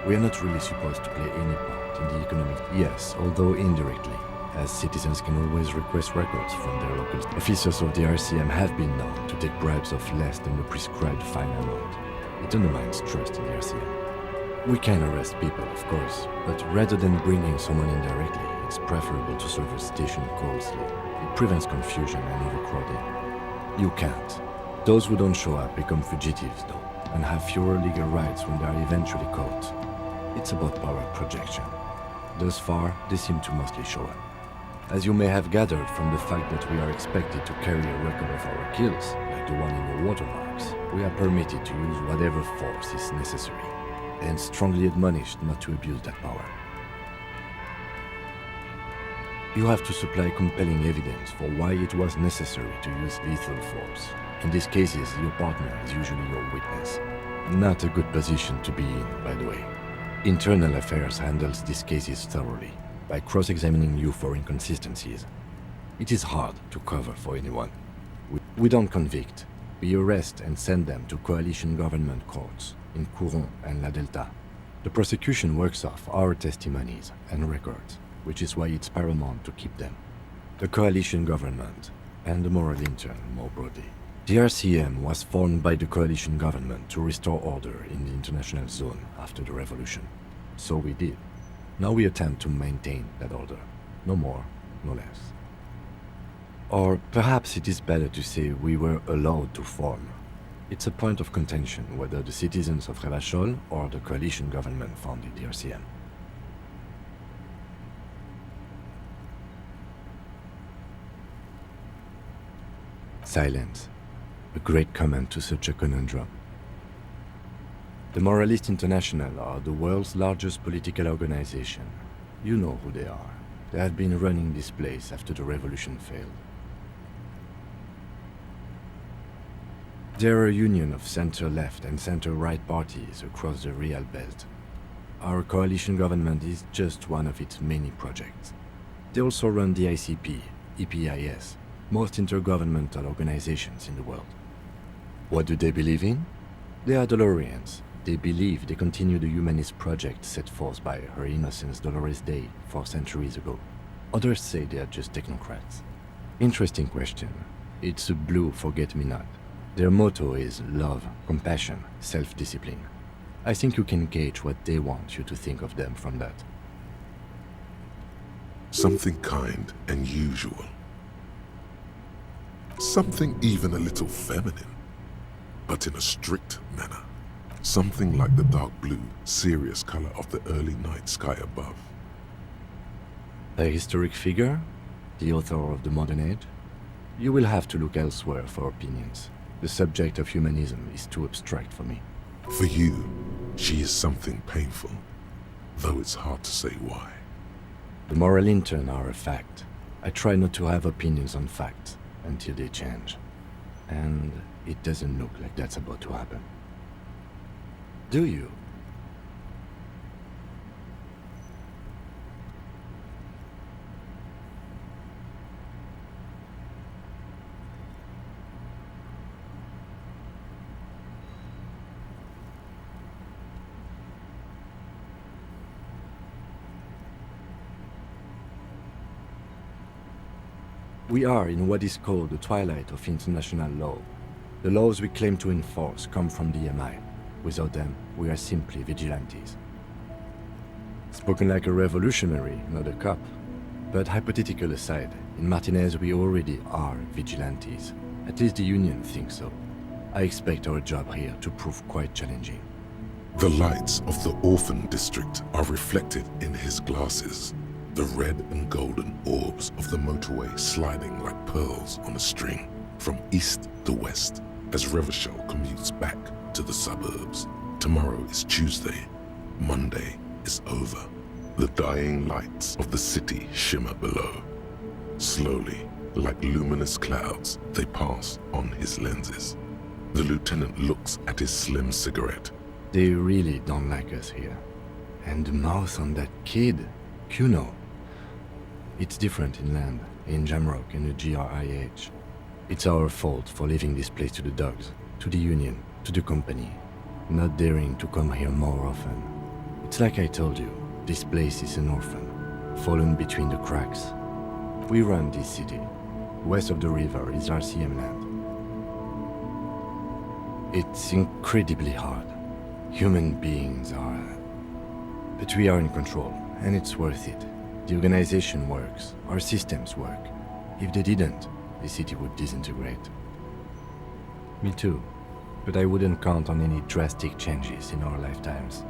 We are not really supposed to play any part in the economic... Yes, although indirectly, as citizens can always request records from their local... Officers of the RCM have been known to take bribes of less than the prescribed fine amount. It undermines trust in the RCM. We can arrest people, of course, but rather than bringing someone in directly, it's preferable to serve a station closely. It prevents confusion and overcrowding. You can't. Those who don't show up become fugitives, though, and have fewer legal rights when they are eventually caught. It's about power projection. Thus far, they seem to mostly show up. As you may have gathered from the fact that we are expected to carry a record of our kills, like the one in the watermarks, we are permitted to use whatever force is necessary, and strongly admonished not to abuse that power. You have to supply compelling evidence for why it was necessary to use lethal force. In these cases, your partner is usually your witness. Not a good position to be in, by the way. Internal Affairs handles these cases thoroughly, by cross-examining you for inconsistencies. It is hard to cover for anyone. We don't convict. We arrest and send them to coalition government courts in Couronne and La Delta. The prosecution works off our testimonies and records, which is why it's paramount to keep them. The coalition government, and the moral intern more broadly. The RCM was formed by the coalition government to restore order in the international zone after the revolution. So we did. Now we attempt to maintain that order. No more, no less. Or perhaps it is better to say we were allowed to form. It's a point of contention whether the citizens of Revachol or the coalition government founded the RCM. Silence. A great comment to such a conundrum. The Moralist International are the world's largest political organization. You know who they are. They have been running this place after the revolution failed. They're a union of center-left and center-right parties across the Real Belt. Our coalition government is just one of its many projects. They also run the ICP, EPIS, most intergovernmental organizations in the world. What do they believe in? They are Dolorians. They believe they continue the humanist project set forth by Her Innocence Dolores Day 4 centuries ago. Others say they are just technocrats. Interesting question. It's a blue forget-me-not. Their motto is love, compassion, self-discipline. I think you can gauge what they want you to think of them from that. Something kind and usual. Something even a little feminine, but in a strict manner. Something like the dark blue, serious color of the early night sky above. A historic figure? The author of the modern age? You will have to look elsewhere for opinions. The subject of humanism is too abstract for me. For you, she is something painful, though it's hard to say why. The moral intern are a fact. I try not to have opinions on facts until they change. And it doesn't look like that's about to happen. Do you? We are in what is called the twilight of international law. The laws we claim to enforce come from the MI. Without them, we are simply vigilantes. Spoken like a revolutionary, not a cop. But hypothetical aside, in Martinez we already are vigilantes. At least the Union thinks so. I expect our job here to prove quite challenging. The lights of the orphan district are reflected in his glasses. The red and golden orbs of the motorway sliding like pearls on a string from east to west as Revachol commutes back to the suburbs. Tomorrow is Tuesday. Monday is over. The dying lights of the city shimmer below. Slowly, like luminous clouds, they pass on his lenses. The lieutenant looks at his slim cigarette. They really don't like us here. And the mouth on that kid, Kuno. It's different inland, in Jamrock and the GRIH. It's our fault for leaving this place to the dogs, to the Union, to the company, not daring to come here more often. It's like I told you, this place is an orphan, fallen between the cracks. We run this city. West of the river is RCM land. It's incredibly hard. Human beings are... But we are in control, and it's worth it. The organization works, our systems work. If they didn't, the city would disintegrate. Me too, but I wouldn't count on any drastic changes in our lifetimes.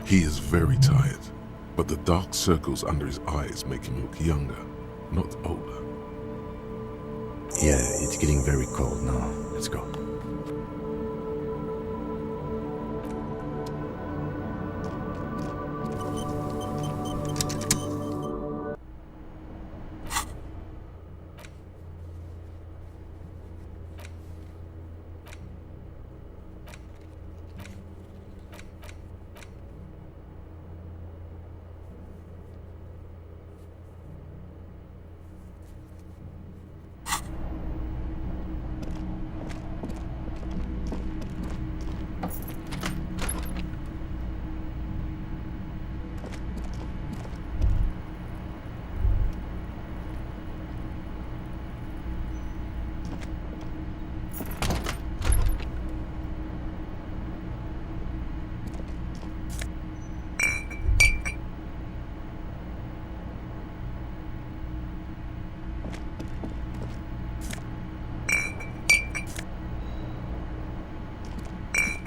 He is very tired, but the dark circles under his eyes make him look younger, not older. Yeah, it's getting very cold now. Let's go.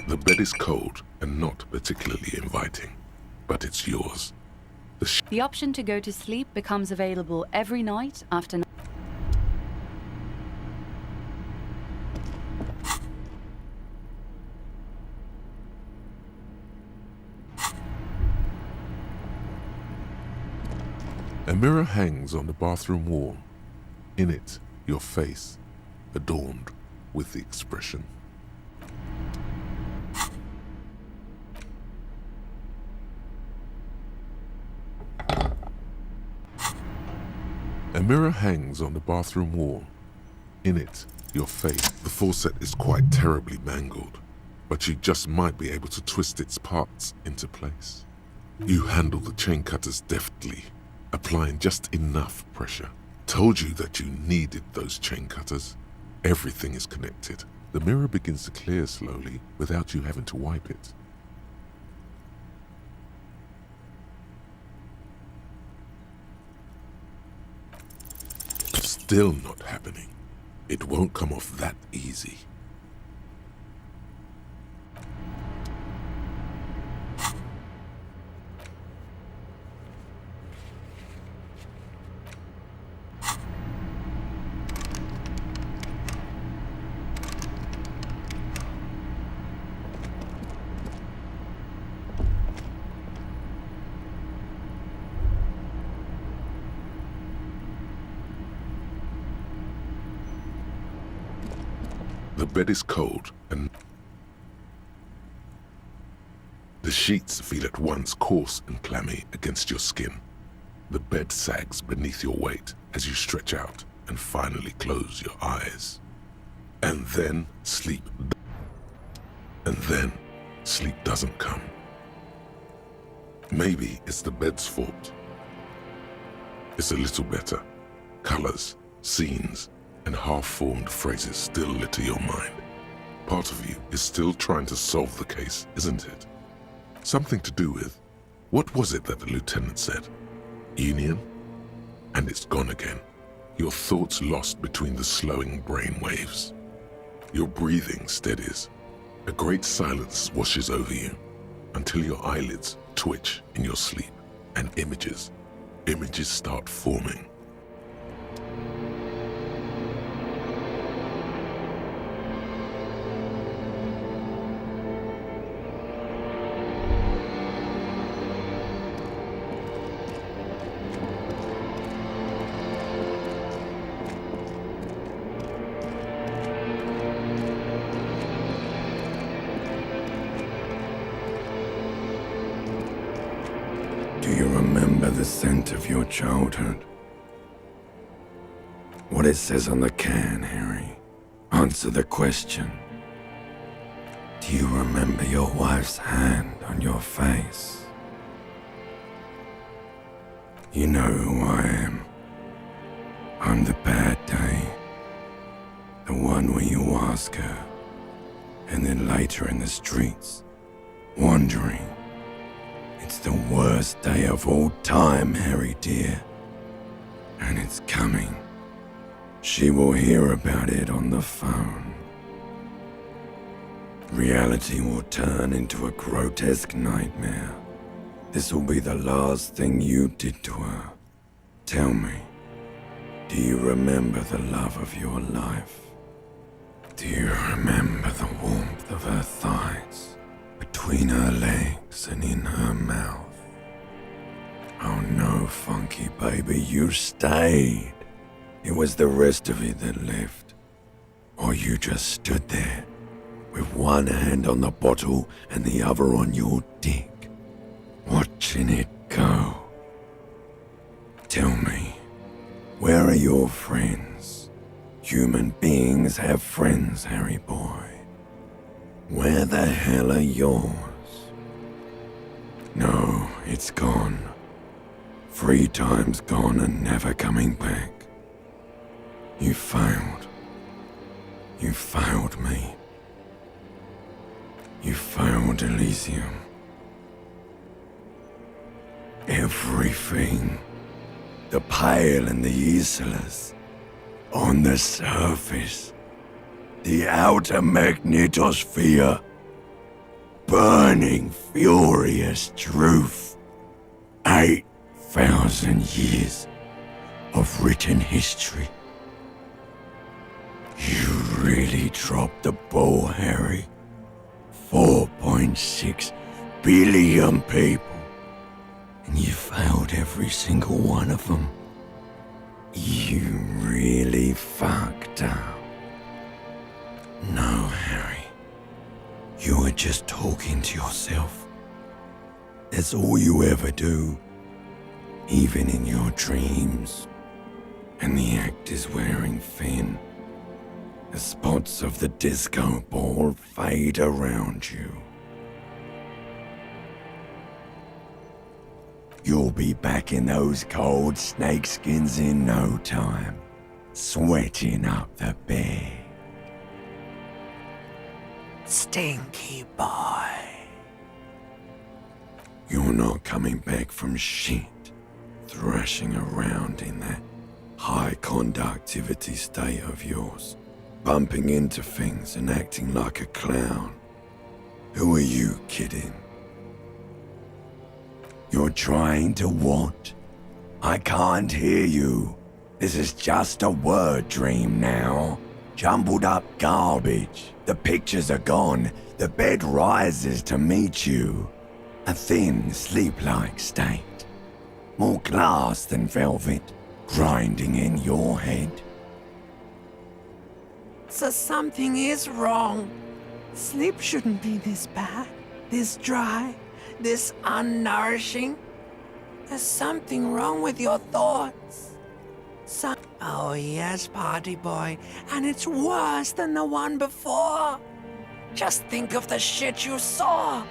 The bed is cold and not particularly inviting, but it's yours. The option to go to sleep becomes available every night after... A mirror hangs on the bathroom wall. In it, your face, adorned with the expression. A mirror hangs on the bathroom wall. In it, your face. The faucet is quite terribly mangled, but you just might be able to twist its parts into place. You handle the chain cutters deftly, applying just enough pressure. Told you that you needed those chain cutters. Everything is connected. The mirror begins to clear slowly without you having to wipe it. Still not happening. It won't come off that easy. The bed is cold and the sheets feel at once coarse and clammy against your skin. The bed sags beneath your weight as you stretch out and finally close your eyes. And then sleep doesn't come. Maybe it's the bed's fault. It's a little better. Colors, scenes, and half-formed phrases still litter your mind. Part of you is still trying to solve the case, isn't it? Something to do with, what was it that the lieutenant said? Union? And it's gone again. Your thoughts lost between the slowing brain waves. Your breathing steadies. A great silence washes over you until your eyelids twitch in your sleep and images start forming. Do you remember the scent of your childhood? What it says on the can, Harry? Answer the question. Do you remember your wife's hand on your face? You know who I am. I'm the bad day. The one where you ask her, and then later in the streets, wandering. It's the worst day of all time, Harry dear. And it's coming. She will hear about it on the phone. Reality will turn into a grotesque nightmare. This will be the last thing you did to her. Tell me, do you remember the love of your life? Do you remember the warmth of her thighs? Between her legs and in her mouth. Oh no, Funky baby, you stayed. It was the rest of it that left. Or you just stood there, with one hand on the bottle and the other on your dick, watching it go. Tell me, where are your friends? Human beings have friends, Harry boy. Where the hell are yours? No, it's gone. 3 times gone and never coming back. You failed. You failed me. You failed Elysium. Everything. The pale and the useless. On the surface. The outer magnetosphere. Burning, furious truth. 8,000 years of written history. You really dropped the ball, Harry. 4.6 billion people. And you failed every single one of them. You really fucked up. No, Harry. You were just talking to yourself. That's all you ever do. Even in your dreams. And the act is wearing thin. The spots of the disco ball fade around you. You'll be back in those cold snakeskins in no time, sweating up the bed. Stinky boy. You're not coming back from shit, thrashing around in that high conductivity state of yours, bumping into things and acting like a clown. Who are you kidding? You're trying to what? I can't hear you. This is just a word dream now. Jumbled up garbage. The pictures are gone. The bed rises to meet you. A thin, sleep-like state. More glass than velvet, grinding in your head. So something is wrong. Sleep shouldn't be this bad, this dry, this unnourishing. There's something wrong with your thoughts. Oh yes, party boy, and it's worse than the one before. Just think of the shit you saw.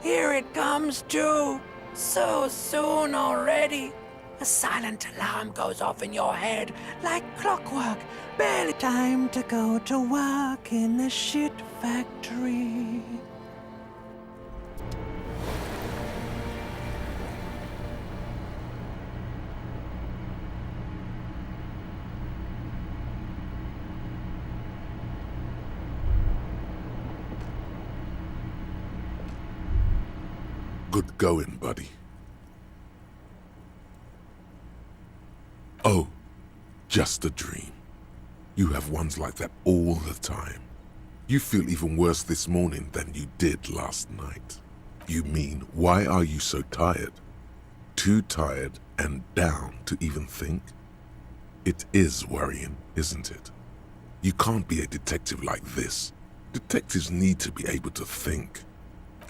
Here it comes too, so soon already. A silent alarm goes off in your head like clockwork. Barely time to go to work in the shit factory. Good going, buddy. Oh, just a dream. You have ones like that all the time. You feel even worse this morning than you did last night. You mean, why are you so tired? Too tired and down to even think? It is worrying, isn't it? You can't be a detective like this. Detectives need to be able to think.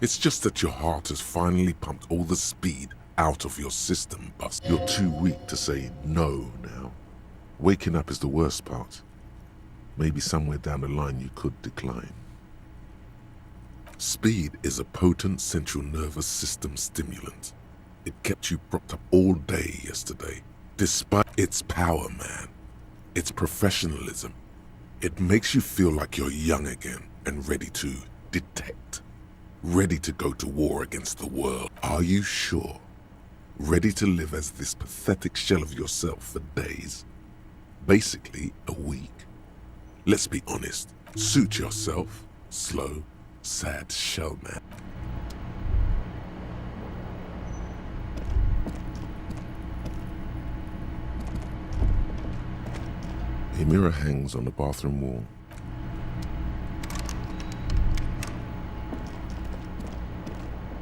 It's just that your heart has finally pumped all the speed out of your system, Bust. You're too weak to say no now. Waking up is the worst part. Maybe somewhere down the line you could decline. Speed is a potent central nervous system stimulant. It kept you propped up all day yesterday. Despite its power, man, its professionalism, it makes you feel like you're young again and ready to detect. Ready to go to war against the world. Are you sure? Ready to live as this pathetic shell of yourself for days? Basically, a week. Let's be honest. Suit yourself. Slow, sad shell man. A mirror hangs on the bathroom wall.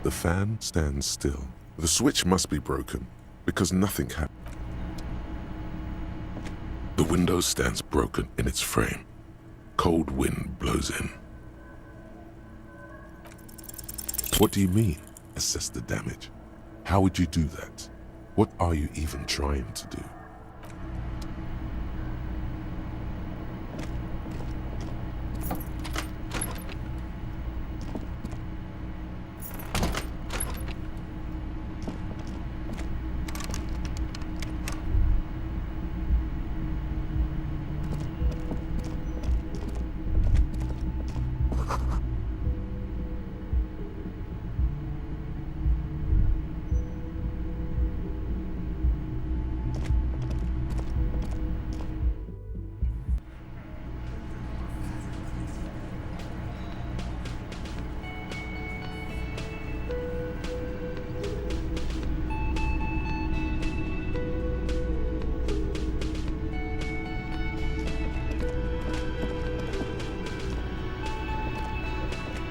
The fan stands still. The switch must be broken, because nothing happened. The window stands broken in its frame. Cold wind blows in. What do you mean, assess the damage? How would you do that? What are you even trying to do?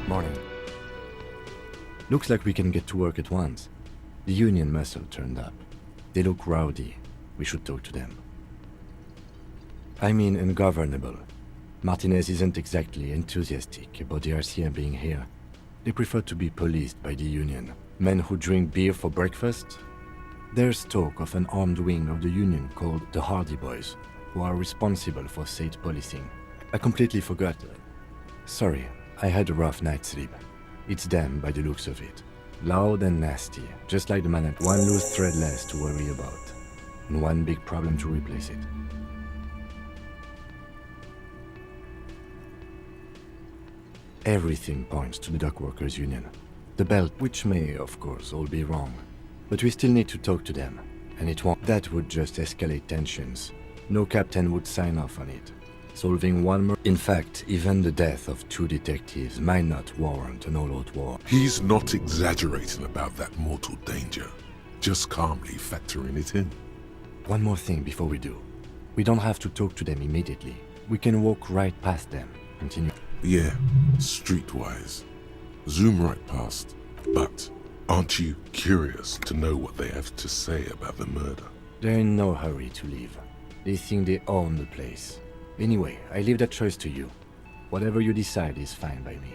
Morning. Looks like we can get to work at once. The Union muscle turned up. They look rowdy. We should talk to them. I mean ungovernable. Martinez isn't exactly enthusiastic about the RCM being here. They prefer to be policed by the Union. Men who drink beer for breakfast? There's talk of an armed wing of the Union called the Hardy Boys, who are responsible for state policing. I completely forgot. Sorry, I had a rough night's sleep. It's them by the looks of it. Loud and nasty, just like the man at one loose thread less to worry about, and one big problem to replace it. Everything points to the Dock Workers Union. The belt, which may, of course, all be wrong. But we still need to talk to them, and it won't. That would just escalate tensions. No captain would sign off on it. Solving one more. In fact, even the death of 2 detectives might not warrant an all-out war. He's not exaggerating about that mortal danger, just calmly factoring it in. One more thing before we do. We don't have to talk to them immediately. We can walk right past them. Continue. Yeah, streetwise. Zoom right past. But aren't you curious to know what they have to say about the murder? They're in no hurry to leave. They think they own the place. Anyway, I leave that choice to you. Whatever you decide is fine by me.